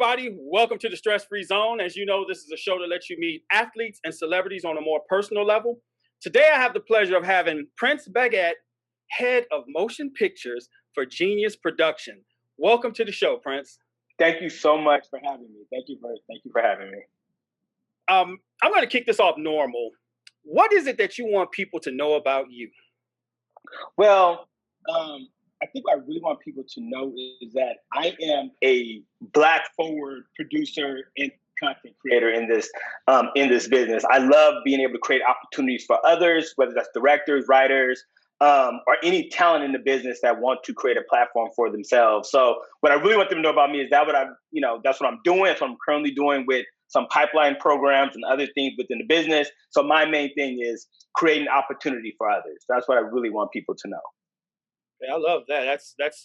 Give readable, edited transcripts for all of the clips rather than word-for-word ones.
everybody. Welcome to the Stress-Free Zone. As you know, this is a show that lets you meet athletes and celebrities on a more personal level. Today, I have the pleasure of having Prince Baggett, head of motion pictures for Genius Production. Welcome to the show, Prince. Thank you so much for having me. Thank you for having me. I'm going to kick this off normal. What is it that you want people to know about you? Well, I think what I really want people to know is that I am a Black forward producer and content creator in this business. I love being able to create opportunities for others, whether that's directors, writers, or any talent in the business that want to create a platform for themselves. So what I really want them to know about me is that that's what I'm doing. That's what I'm currently doing with some pipeline programs and other things within the business. So my main thing is creating opportunity for others. That's what I really want people to know. I love that.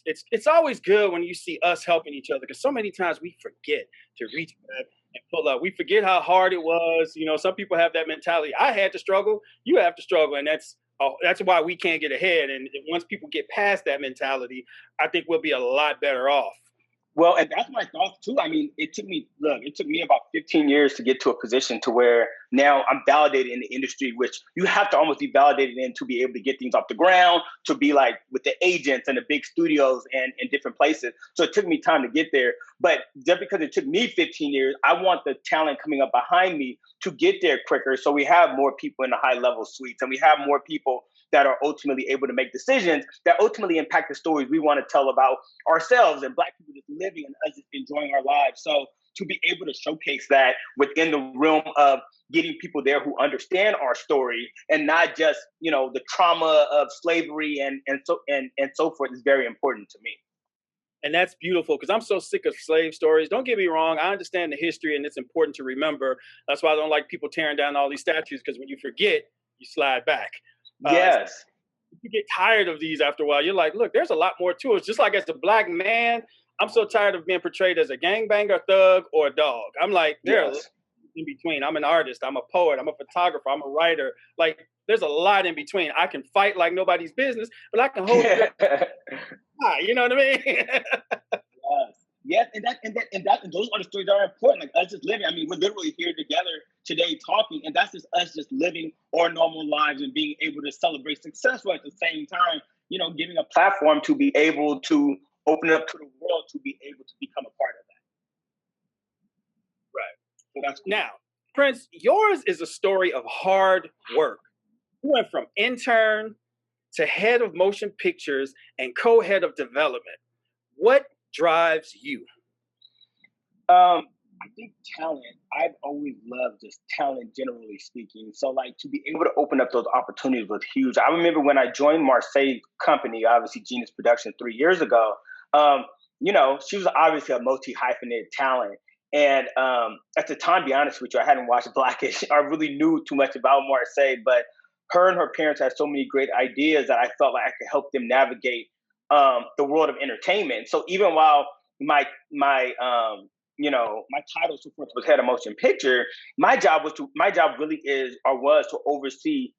It's always good when you see us helping each other, because so many times we forget to reach back and pull up. We forget how hard it was. You know, some people have that mentality. I had to struggle. You have to struggle, and that's why we can't get ahead. And once people get past that mentality, I think we'll be a lot better off. Well, and that's my thoughts too. I mean, it took me about 15 years to get to a position to where now I'm validated in the industry, which you have to almost be validated in to be able to get things off the ground, to be like with the agents and the big studios and in different places. So it took me time to get there. But just because it took me 15 years, I want the talent coming up behind me to get there quicker. So we have more people in the high level suites, and we have more people that are ultimately able to make decisions that ultimately impact the stories we want to tell about ourselves and Black people just living and us just enjoying our lives. So to be able to showcase that within the realm of getting people there who understand our story and not just, the trauma of slavery and so forth is very important to me. And that's beautiful, because I'm so sick of slave stories. Don't get me wrong. I understand the history and it's important to remember. That's why I don't like people tearing down all these statues, because when you forget, you slide back. Yes. You get tired of these after a while. You're like, look, there's a lot more to it. Just like as a Black man, I'm so tired of being portrayed as a gangbanger, thug, or a dog. I'm like, there's in between. I'm an artist. I'm a poet. I'm a photographer. I'm a writer. Like, there's a lot in between. I can fight like nobody's business, but I can hold it. You know what I mean? Yes, and those are the stories that are important. Like us just living. I mean, we're literally here together today talking, and that's just us just living our normal lives and being able to celebrate success while at the same time, giving a platform to be able to open it up to the world to be able to become a part of that. Right. So that's cool. Now, Prince, yours is a story of hard work. You went from intern to head of motion pictures and co-head of development. What drives you? I think talent. I've always loved just talent, generally speaking. So, like, to be able to open up those opportunities was huge. I remember when I joined Marsai company, obviously Genius Production 3 years ago. She was obviously a multi-hyphenated talent. And at the time, to be honest with you, I hadn't watched Blackish. I really knew too much about Marsai, but her and her parents had so many great ideas that I felt like I could help them navigate the world of entertainment. So even while my title so forth was head of motion picture, my job was to oversee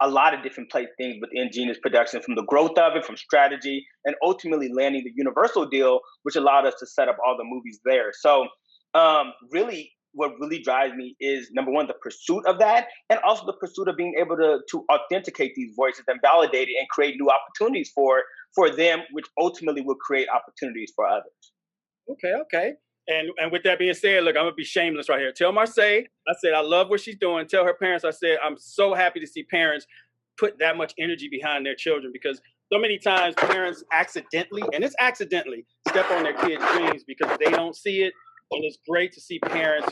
a lot of different things within Genius Production, from the growth of it, from strategy, and ultimately landing the Universal deal, which allowed us to set up all the movies there. So really, what really drives me is, number one, the pursuit of that, and also the pursuit of being able to authenticate these voices and validate it and create new opportunities for them, which ultimately will create opportunities for others. Okay. And with that being said, look, I'm going to be shameless right here. Tell Marsai, I said, I love what she's doing. Tell her parents, I said, I'm so happy to see parents put that much energy behind their children, because so many times parents accidentally step on their kids' dreams because they don't see it. And it's great to see parents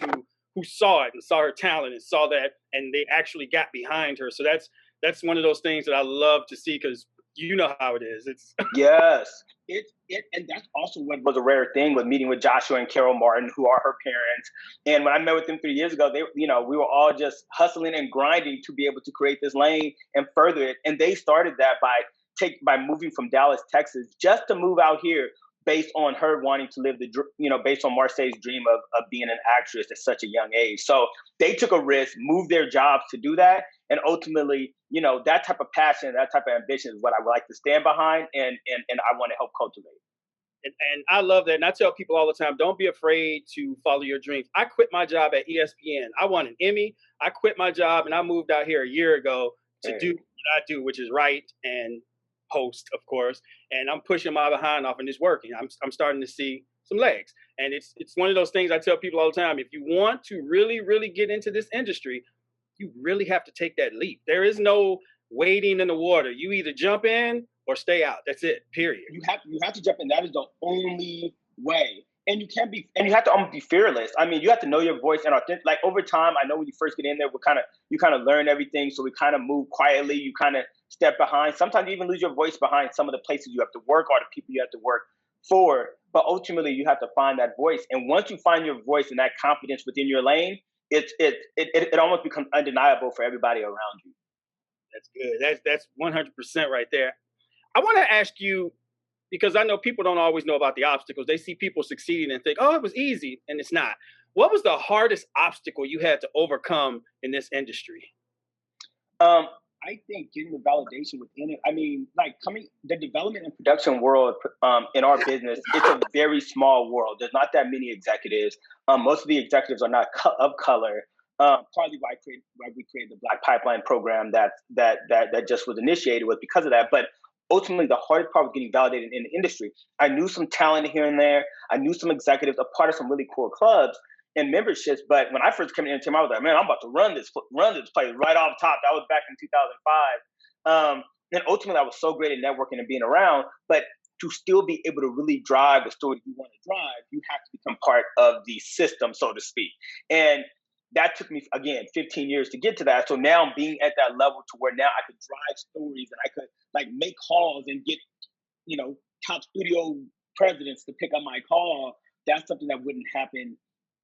who saw it and saw her talent and saw that, and they actually got behind her. So that's one of those things that I love to see, because you know how it is. It's yes. And that's also what was a rare thing, with meeting with Joshua and Carol Martin, who are her parents. And when I met with them 3 years ago, we were all just hustling and grinding to be able to create this lane and further it. And they started that by moving from Dallas, Texas, just to move out here, based on her wanting to live based on Marsai's dream of being an actress at such a young age. So they took a risk, moved their jobs to do that. And ultimately, that type of passion, that type of ambition is what I would like to stand behind and I want to help cultivate. And I love that. And I tell people all the time, don't be afraid to follow your dreams. I quit my job at ESPN. I won an Emmy. I quit my job and I moved out here a year ago to do what I do, which is write and host, of course. And I'm pushing my behind off and it's working. I'm starting to see some legs. And it's one of those things I tell people all the time. If you want to really, really get into this industry, you really have to take that leap. There is no wading in the water. You either jump in or stay out. That's it. Period. You have to jump in. That is the only way. And you have to almost be fearless. I mean, you have to know your voice and authentic. Like over time, I know when you first get in there, you kind of learn everything. So we kind of move quietly. You kind of step behind. Sometimes you even lose your voice behind some of the places you have to work or the people you have to work for. But ultimately, you have to find that voice. And once you find your voice and that confidence within your lane, it almost becomes undeniable for everybody around you. That's good. That's 100% right there. I want to ask you, because I know people don't always know about the obstacles. They see people succeeding and think, oh, it was easy, and it's not. What was the hardest obstacle you had to overcome in this industry? I think getting the validation within it. I mean, like the development and production world in our business, it's a very small world. There's not that many executives. Most of the executives are not of color. Partly why we created the Black Pipeline program that just was initiated was because of that. But ultimately, the hardest part was getting validated in the industry. I knew some talent here and there. I knew some executives, a part of some really cool clubs and memberships. But when I first came into the team, I was like, man, I'm about to run this place right off top. That was back in 2005. And ultimately, I was so great at networking and being around. But to still be able to really drive the story you want to drive, you have to become part of the system, so to speak. And that took me, again, 15 years to get to that. So now I'm being at that level to where now I could drive stories and I could like make calls and get, top studio presidents to pick up my call. That's something that wouldn't happen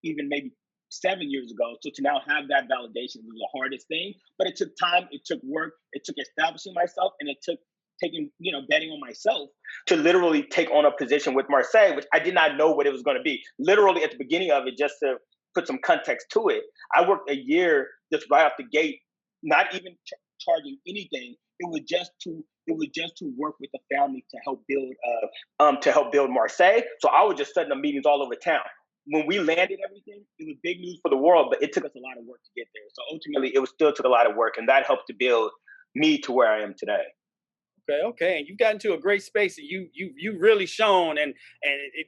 even maybe 7 years ago. So to now have that validation was the hardest thing, but it took time, it took work, it took establishing myself, and it took betting on myself to literally take on a position with Marsai, which I did not know what it was going to be. Literally at the beginning of it, just to put some context to it, I worked a year just right off the gate, not even charging anything. It was just to work with the family to help build Marsai. So I was just setting up meetings all over town. When we landed everything, it was big news for the world, but it took us a lot of work to get there. So ultimately, it still took a lot of work, and that helped to build me to where I am today. Okay, and you've gotten to a great space. You've really shown, and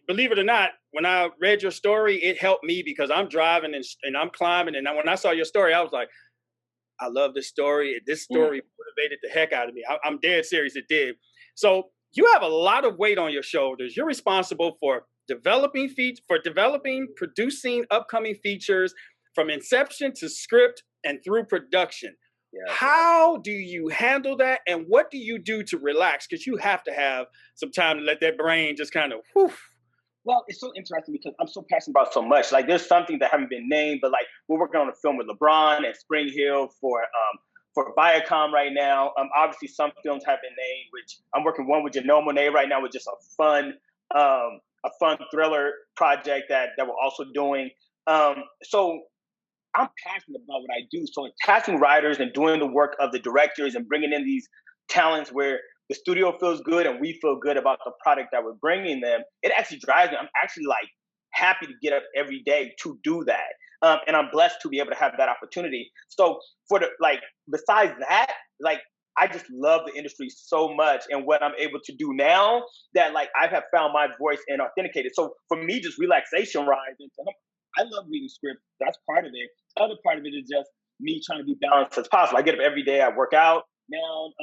believe it or not, when I read your story, it helped me because I'm driving and I'm climbing, and when I saw your story, I was like, I love this story. This story motivated the heck out of me. I'm dead serious. It did. So you have a lot of weight on your shoulders. You're responsible for developing, producing upcoming features from inception to script and through production. Yeah. How do you handle that? And what do you do to relax? Because you have to have some time to let that brain just kind of whoof. Well, it's so interesting because I'm so passionate about so much. Like there's something that haven't been named, but like we're working on a film with LeBron and Spring Hill for Viacom right now. Obviously some films have been named, which I'm working one with Janelle Monáe right now with just a fun thriller project that we're also doing. So I'm passionate about what I do. So casting writers and doing the work of the directors and bringing in these talents where the studio feels good and we feel good about the product that we're bringing them, it actually drives me. I'm actually like happy to get up every day to do that. And I'm blessed to be able to have that opportunity. So besides that, like I just love the industry so much and what I'm able to do now that like I have found my voice and authenticated. So for me, just relaxation rides into I love reading scripts. That's part of it. The other part of it is just me trying to be balanced as possible. I get up every day. I work out. Now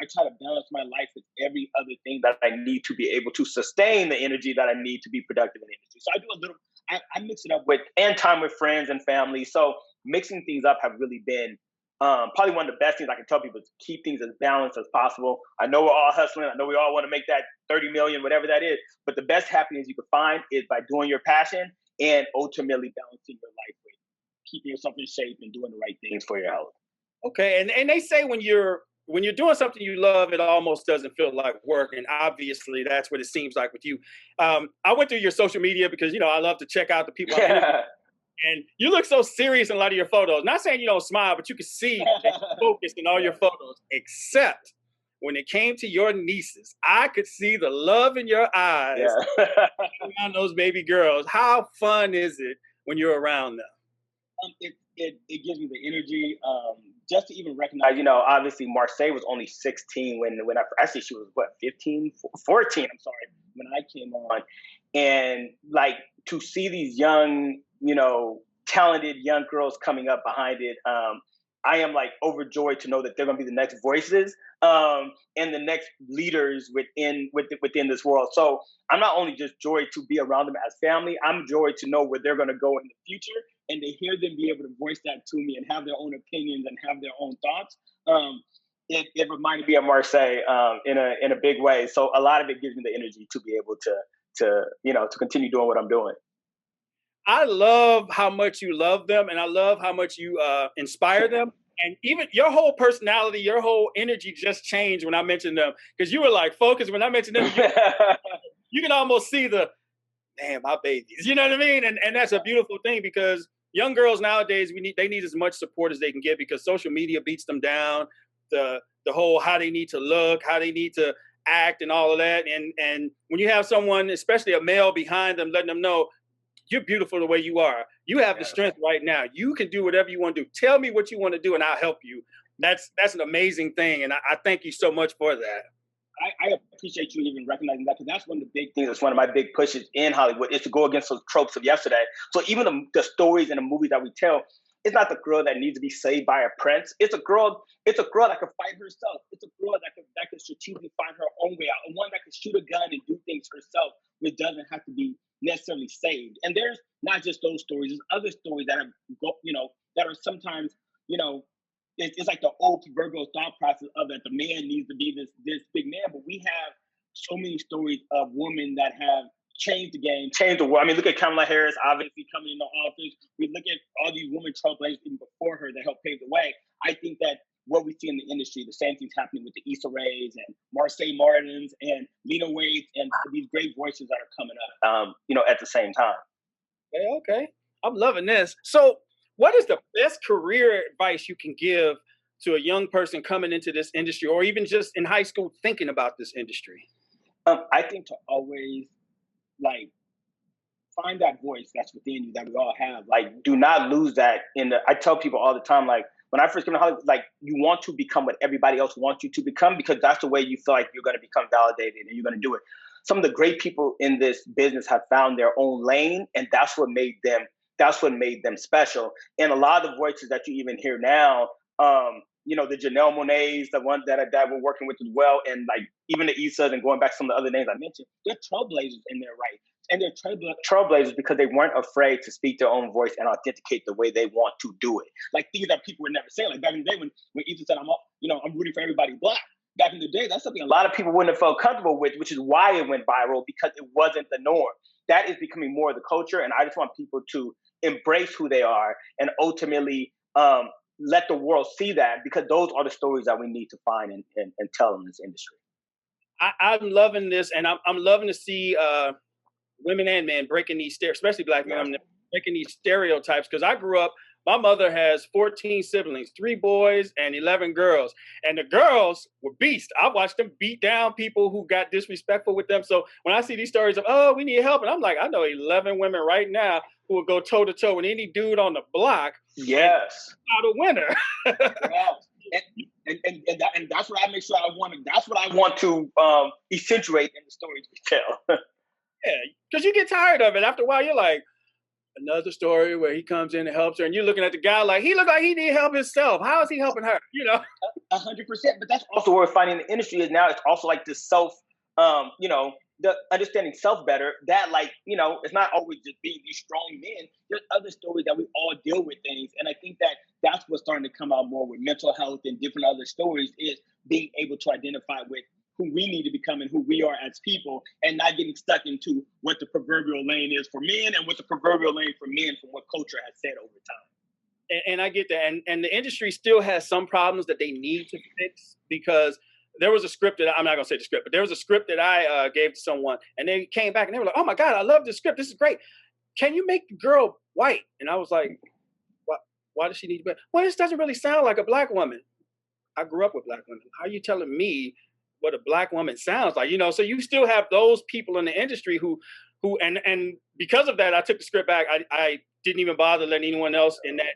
I try to balance my life with every other thing that I need to be able to sustain the energy that I need to be productive in the industry. So I do a little. I mix it up with and time with friends and family. So mixing things up have really been probably one of the best things I can tell people is keep things as balanced as possible. I know we're all hustling. I know we all want to make that 30 million, whatever that is. But the best happiness you can find is by doing your passion and ultimately balancing your life with keeping yourself in shape and doing the right things for your health. Okay, and they say when you're doing something you love, it almost doesn't feel like work, and obviously that's what it seems like with you. I went through your social media because I love to check out the people. And you look so serious in a lot of your photos. Not saying you don't smile, but you can see that you're focused in all your photos, except when it came to your nieces, I could see the love in your eyes Yeah. around those baby girls. How fun is it when you're around them? It gives me the energy, just to even recognize, obviously Marsai was only 16 when I actually she was what, 15, 14, I'm sorry, when I came on. And like to see these young, talented young girls coming up behind it, I am like overjoyed to know that they're going to be the next voices, and the next leaders within this world. So I'm not only just joyed to be around them as family, I'm joyed to know where they're going to go in the future, and to hear them be able to voice that to me and have their own opinions and have their own thoughts. It reminded me of Marseille, in a big way. So a lot of it gives me the energy to be able to continue doing what I'm doing. I love how much you love them, and I love how much you inspire them. And even your whole personality, your whole energy just changed when I mentioned them, because you were like focused when I mentioned them. You can almost see the, damn, my babies. You know what I mean? And that's a beautiful thing, because young girls nowadays, they need as much support as they can get, because social media beats them down. The whole how they need to look, how they need to act, and all of that. And when you have someone, especially a male, behind them, letting them know, you're beautiful the way you are. You have the strength right now. You can do whatever you want to do. Tell me what you want to do, and I'll help you. That's an amazing thing, and I thank you so much for that. I appreciate you even recognizing that, because that's one of the big things. That's one of my big pushes in Hollywood, is to go against those tropes of yesterday. So even the stories and the movies that we tell, it's not the girl that needs to be saved by a prince. It's a girl that can fight herself. It's a girl that can strategically find her own way out, and one that can shoot a gun and do things herself, which doesn't have to be necessarily saved. And there's not just those stories. There's other stories that that are sometimes, it's like the old proverbial thought process of that the man needs to be this big man. But we have so many stories of women that have changed the game, changed the world. I mean, look at Kamala Harris, obviously coming into office. We look at all these women trailblazers even before her that helped pave the way. I think that what we see in the industry, the same thing's happening with the Issa Raes and Marsai Martins and Lena Waithe and these great voices that are coming up, at the same time. Okay. I'm loving this. So what is the best career advice you can give to a young person coming into this industry, or even just in high school thinking about this industry? I think to always find that voice that's within you that we all have. Like, do not lose that. I tell people all the time, like, when I first came to Hollywood, like, you want to become what everybody else wants you to become, because that's the way you feel like you're going to become validated and you're going to do it. Some of the great people in this business have found their own lane, and that's what made them special. And a lot of the voices that you even hear now, the Janelle Monáes, the ones that we're working with as well, and like even the Issas, and going back to some of the other names I mentioned, they're trailblazers in their right. And they're trailblazers because they weren't afraid to speak their own voice and authenticate the way they want to do it. Like things that people would never say. Like back in the day when Issa said, I'm rooting for everybody black. Back in the day, that's something a lot of people wouldn't have felt comfortable with, which is why it went viral, because it wasn't the norm. That is becoming more of the culture, and I just want people to embrace who they are and ultimately let the world see that, because those are the stories that we need to find and tell in this industry. I'm loving this, and I'm loving to see women and men breaking these especially black men, breaking these stereotypes. Because I grew up, my mother has 14 siblings, 3 boys and 11 girls. And the girls were beasts. I watched them beat down people who got disrespectful with them. So when I see these stories of, oh, we need help, and I'm like, I know 11 women right now who will go toe to toe with any dude on the block. Yes. Not a winner. Yes. And that's what I make sure that's what I want to accentuate in the stories we tell. Yeah, because you get tired of it. After a while, you're like, another story where he comes in and helps her, and you're looking at the guy like, he looked like he need help himself. How is he helping her? 100%. But that's also what we're finding in the industry is now. It's also like this self, the understanding self better. That it's not always just being these strong men. There's other stories that we all deal with things, and I think that's what's starting to come out more with mental health and different other stories, is being able to identify with who we need to become and who we are as people, and not getting stuck into what the proverbial lane is for men and what the proverbial lane for men from what culture has said over time. And I get that. And the industry still has some problems that they need to fix, because there was a script that, I'm not going to say the script, but there was a script that I gave to someone, and they came back and they were like, oh my God, I love this script. This is great. Can you make the girl white? And I was like, why does she need to be? Well, this doesn't really sound like a black woman. I grew up with black women. How are you telling me what a black woman sounds like, so you still have those people in the industry and because of that, I took the script back. I didn't even bother letting anyone else in that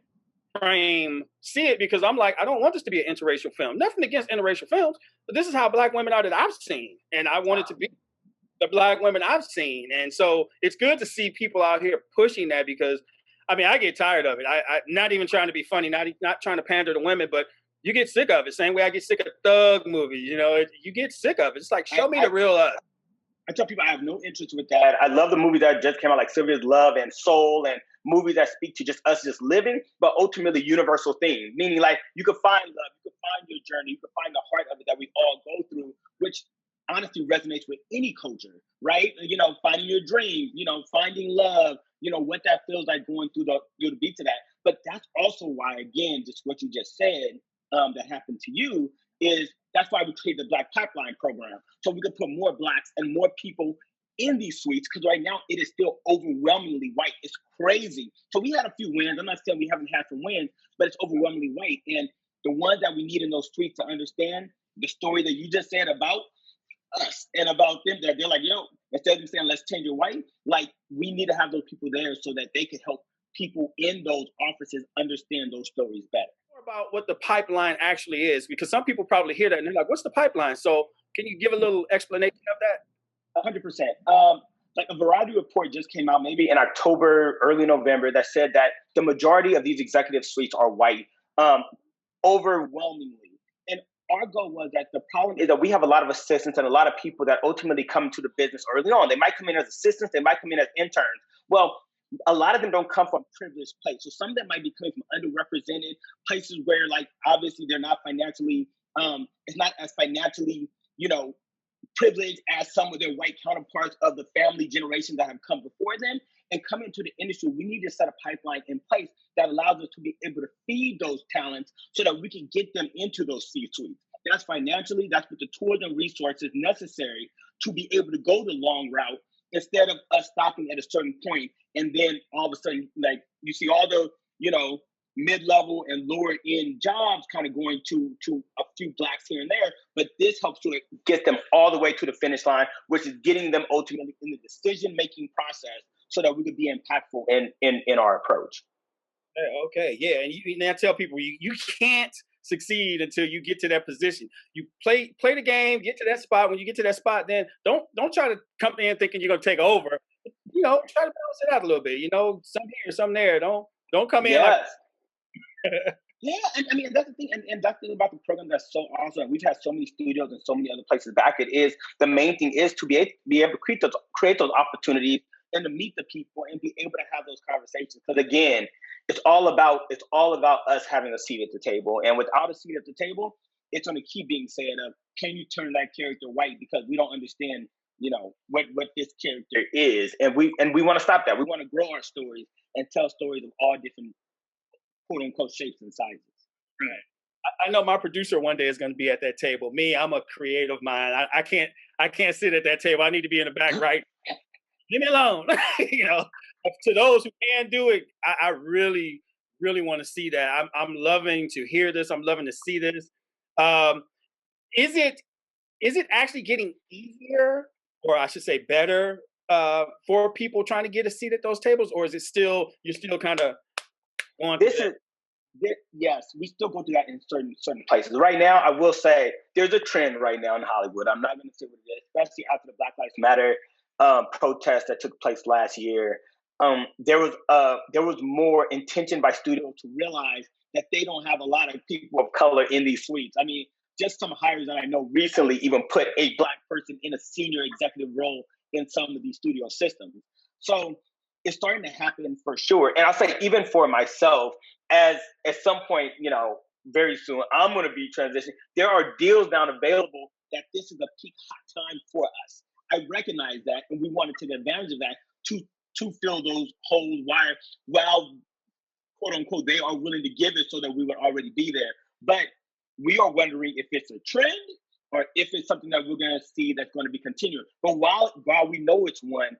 frame see it, because I'm like, I don't want this to be an interracial film. Nothing against interracial films, but this is how black women are that I've seen, and I want it to be the black women I've seen. And so it's good to see people out here pushing that, because I mean, I get tired of it. I not even trying to be funny, not trying to pander to women, but you get sick of it. Same way I get sick of thug movies. You get sick of it. It's like, show me the real us. I tell people I have no interest with that. I love the movies that just came out, like Sylvia's Love and Soul, and movies that speak to just us just living, but ultimately universal themes. Meaning, like, you could find love, you could find your journey, you could find the heart of it that we all go through, which honestly resonates with any culture, right? Finding your dreams, finding love, what that feels like going through the beats of that. But that's also why, again, just what you just said, that happened to you, is that's why we created the Black Pipeline program. So we could put more Blacks and more people in these suites, because right now it is still overwhelmingly white. It's crazy. So we had a few wins. I'm not saying we haven't had some wins, but it's overwhelmingly white. And the ones that we need in those suites to understand the story that you just said about us and about them, that they're like, instead of saying, let's change your white, like, we need to have those people there so that they can help people in those offices understand those stories better. About what the pipeline actually is, because some people probably hear that and they're like, what's the pipeline? So can you give a little explanation of that? 100%. Like, a Variety report just came out maybe in October, early November, that said that the majority of these executive suites are white, overwhelmingly. And our goal was that the problem is that we have a lot of assistants and a lot of people that ultimately come to the business early on. They might come in as assistants, they might come in as interns. Well, a lot of them don't come from privileged places. So some of them might be coming from underrepresented places where, like, obviously they're not financially, it's not as financially, privileged as some of their white counterparts of the family generation that have come before them. And coming into the industry, we need to set a pipeline in place that allows us to be able to feed those talents so that we can get them into those C-suites. That's financially, that's with the tools and resources necessary to be able to go the long route, instead of us stopping at a certain point and then all of a sudden, like, you see all the, mid-level and lower end jobs kind of going to a few Blacks here and there. But this helps to get them all the way to the finish line, which is getting them ultimately in the decision-making process so that we could be impactful in our approach. Okay, yeah. And you now tell people you can't succeed until you get to that position. You play the game, get to that spot. When you get to that spot, then don't try to come in thinking you're gonna take over. Try to balance it out a little bit. Some here, some there. Don't come in like. Yeah, and I mean, that's the thing, and that's the thing about the program that's so awesome. We've had so many studios and so many other places back. It is, the main thing is to be able to create those opportunities and to meet the people and be able to have those conversations. Because again, it's all about us having a seat at the table. And without a seat at the table, it's going to keep being said of, can you turn that character white, because we don't understand, what this character is. And we want to stop that. We want to grow our stories and tell stories of all different quote unquote shapes and sizes. Right. I know my producer one day is going to be at that table. Me, I'm a creative mind. I can't sit at that table. I need to be in the back, right? Leave me alone. To those who can do it, I really, really want to see that. I'm loving to hear this. I'm loving to see this. Is it actually getting easier, or I should say better, for people trying to get a seat at those tables, or is it you're still kind of on? Yes, we still go through that in certain places. Right now, I will say there's a trend right now in Hollywood. I'm not going to say what it is, especially after the Black Lives Matter protest that took place last year. There was more intention by studios to realize that they don't have a lot of people of color in these suites. I mean, just some hires that I know recently even put a Black person in a senior executive role in some of these studio systems. So it's starting to happen for sure. And I'll say, even for myself, as at some point, very soon, I'm going to be transitioning. There are deals now available that this is a peak hot time for us. I recognize that, and we want to take advantage of that to fill those holes while quote unquote they are willing to give it so that we would already be there. But we are wondering if it's a trend or if it's something that we're going to see that's going to be continuing. But while we know it's one,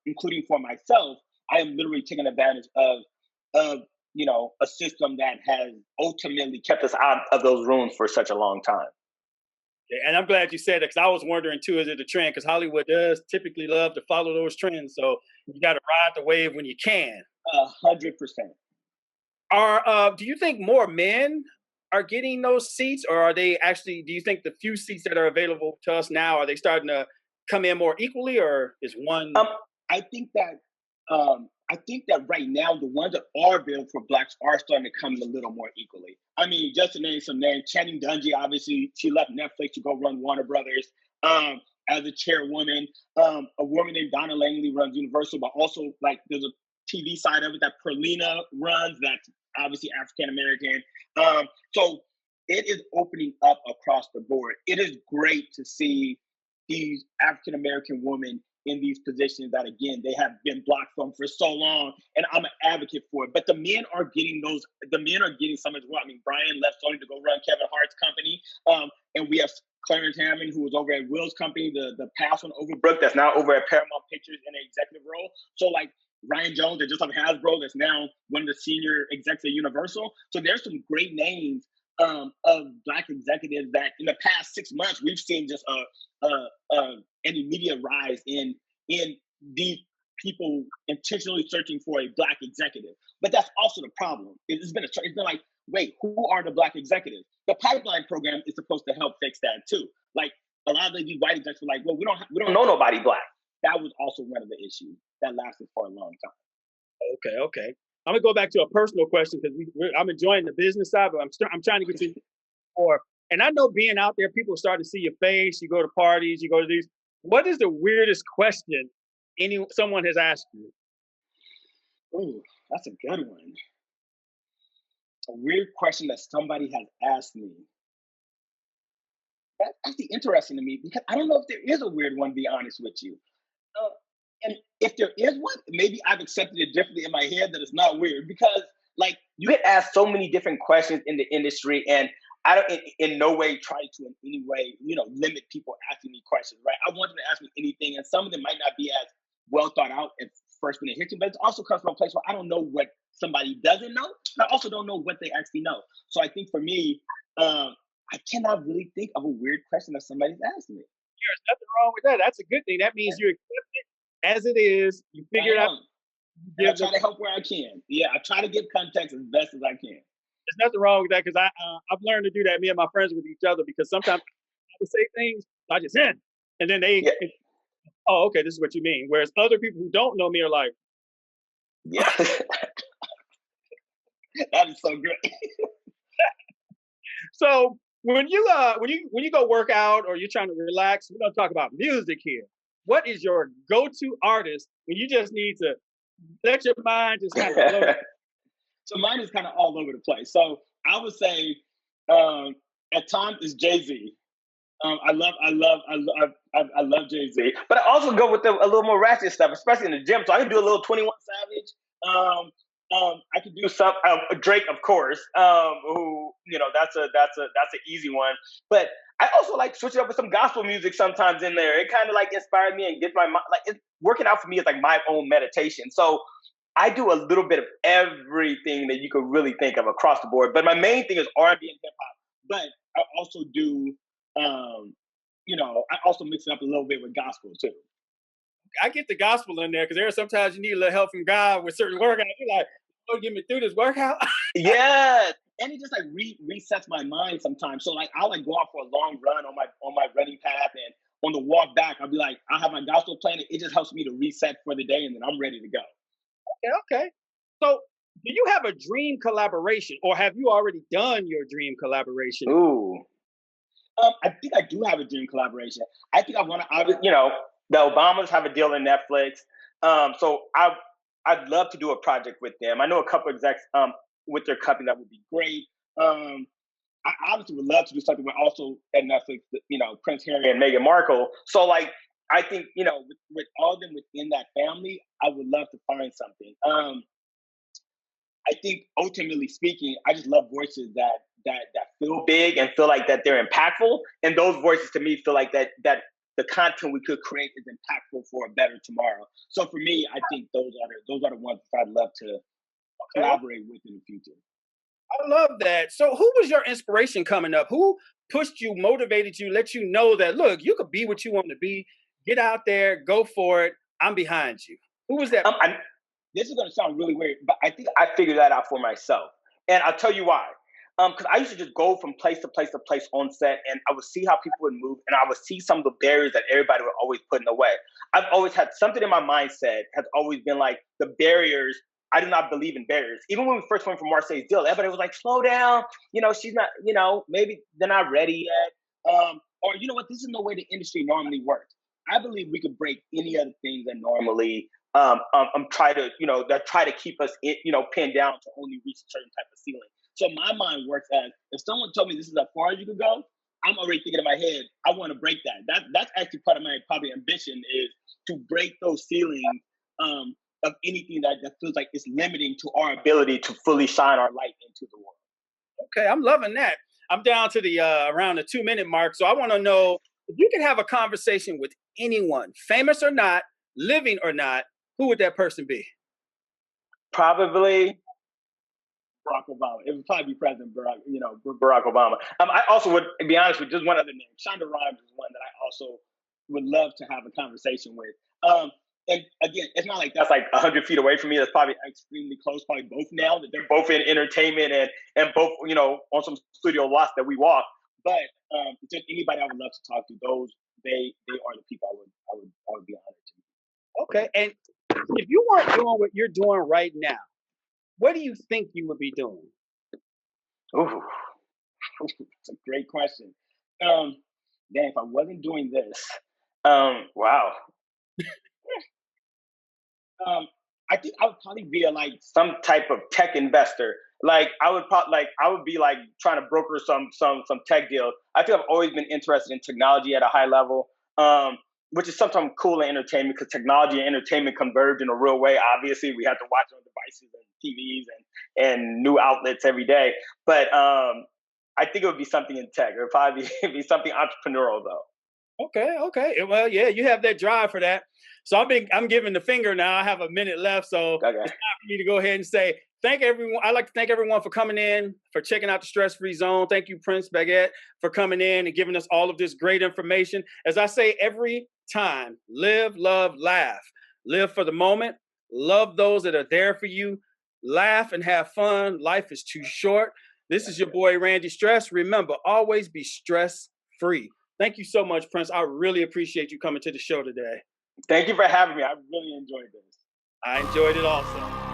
including for myself, I am literally taking advantage of a system that has ultimately kept us out of those rooms for such a long time. And I'm glad you said that because I was wondering too, is it a trend? Because Hollywood does typically love to follow those trends. So you got to ride the wave when you can. 100%. Do you think more men are getting those seats, or are they actually? Do you think the few seats that are available to us now are they starting to come in more equally, or is one? I think that right now the ones that are available for blacks are starting to come a little more equally. I mean, just to name some names, Channing Dungey, obviously, she left Netflix to go run Warner Brothers as a chairwoman. A woman named Donna Langley runs Universal, but also like there's a TV side of it that Perlina runs. That's obviously African American. So it is opening up across the board. It is great to see these African American women in these positions that, again, they have been blocked from for so long, and I'm an advocate for it. But the men are getting those. The men are getting some as well. I mean, Brian left Sony to go run Kevin Hart's company, and we have Clarence Hammond, who was over at Will's company, the past one over Brooke, that's now over at Paramount Pictures in an executive role. So like Ryan Jones, that just like Hasbro, that's now one of the senior execs at Universal. So there's some great names of Black executives that in the past 6 months we've seen just an immediate rise in these people intentionally searching for a Black executive. But that's also the problem. It's been like, wait, who are the Black executives? The pipeline program is supposed to help fix that too. Like a lot of these white executives were like, well, we don't know nobody Black. That was also one of the issues that lasted for a long time. Okay. I'm gonna go back to a personal question because I'm enjoying the business side, but I'm trying to get to more. And I know being out there, people start to see your face. You go to parties, you go to these. What is the weirdest question someone has asked you? Ooh, that's a good one. A weird question that somebody has asked me. That's actually interesting to me because I don't know if there is a weird one, to be honest with you. And if there is one, maybe I've accepted it differently in my head that it's not weird because, like, you get asked so many different questions in the industry, and I don't in no way try to in any way, limit people asking me questions, right? I want them to ask me anything, and some of them might not be as well thought out at first when it hits you, but it also comes from a place where I don't know what somebody doesn't know, and I also don't know what they actually know. So I think for me, I cannot really think of a weird question that somebody's asked me. There's nothing wrong with that. That's a good thing. That means you accept it as it is. You figure it out. I try to help where I can. Yeah, I try to give context as best as I can. There's nothing wrong with that because I've learned to do that. Me and my friends with each other because sometimes I say things I just and then they, oh, okay, this is what you mean. Whereas other people who don't know me are like, yeah, that is so great. So when you go work out or you're trying to relax, we're gonna talk about music here. What is your go-to artist when you just need to let your mind just kind of flow? So mine is kind of all over the place. So I would say at times it's Jay-Z. I love Jay-Z, but I also go with a little more ratchet stuff, especially in the gym. So I can do a little 21 Savage. I could do some Drake, of course. Who that's an easy one. But I also like switching up with some gospel music sometimes in there. It kind of like inspires me and gets my mind like working out for me is like my own meditation. So I do a little bit of everything that you could really think of across the board. But my main thing is R&B and hip hop. But I also do, I also mix it up a little bit with gospel too. I get the gospel in there because there are sometimes you need a little help from God with certain workouts. You're like, Lord, get me through this workout. Yeah, and it just like resets my mind sometimes. So like I'll like go out for a long run on my running path, and on the walk back, I'll be like, I'll have my gospel playing. It just helps me to reset for the day, and then I'm ready to go. Okay. So, do you have a dream collaboration, or have you already done your dream collaboration? Ooh, I think I do have a dream collaboration. I think I want to, the Obamas have a deal in Netflix, so I'd love to do a project with them. I know a couple execs with their company that would be great. I obviously would love to do something with also at Netflix, Prince Harry and Meghan Markle. So like, I think, with all of them within that family, I would love to find something. I think ultimately speaking, I just love voices that feel big and feel like that they're impactful. And those voices to me feel like that the content we could create is impactful for a better tomorrow. So for me, I think those are the ones that I'd love to collaborate with in the future. I love that. So, who was your inspiration coming up? Who pushed you, motivated you, let you know that look, you could be what you want to be. Get out there, go for it. I'm behind you. Who was that? This is going to sound really weird, but I think I figured that out for myself. And I'll tell you why. Because I used to just go from place to place to place on set, and I would see how people would move, and I would see some of the barriers that everybody would always put in the way. I've always had something in my mindset has always been like the barriers. I do not believe in barriers. Even when we first went from Marsai's deal, everybody was like, "Slow down, she's not, maybe they're not ready yet." Or you know what? This is no way the industry normally works. I believe we could break any other things that normally try to that try to keep us pinned down to only reach a certain type of ceiling. So my mind works as if someone told me this is as far as you could go, I'm already thinking in my head, I want to break that. That's actually part of my probably ambition is to break those ceilings of anything that feels like it's limiting to our ability to fully shine our light into the world. Okay, I'm loving that. I'm down to the around the 2 minute mark. So I want to know if you could have a conversation with anyone, famous or not, living or not, who would that person be? Probably Barack Obama. It would probably be President Barack Obama. I also would be honest with just one other name. Shonda Rhimes is one that I also would love to have a conversation with. And again, it's not like that's like 100 feet away from me. That's probably extremely close. Probably both now that they're both in entertainment and both on some studio lots that we walk. But just anybody I would love to talk to, they are the people I would be honored to. Okay, and if you weren't doing what you're doing right now, what do you think you would be doing? Ooh, it's a great question. If I wasn't doing this, wow. I think I would probably be like some type of tech investor. Like I would be like trying to broker some tech deal. I think I've always been interested in technology at a high level, which is sometimes cool in entertainment because technology and entertainment converge in a real way. Obviously, we have to watch on devices and TVs and new outlets every day. But I think it would be something in tech. It would probably be something entrepreneurial though. Okay. Well, yeah, you have that drive for that. So I'm giving the finger now. I have a minute left, so Okay. it's time for me to go ahead and say thank everyone. I'd like to thank everyone for coming in, for checking out the Stress-Free Zone. Thank you, Prince Baggett, for coming in and giving us all of this great information. As I say every time, live, love, laugh. Live for the moment. Love those that are there for you. Laugh and have fun. Life is too short. This is your boy, Randy Stress. Remember, always be stress-free. Thank you so much, Prince. I really appreciate you coming to the show today. Thank you for having me. I really enjoyed this. I enjoyed it also.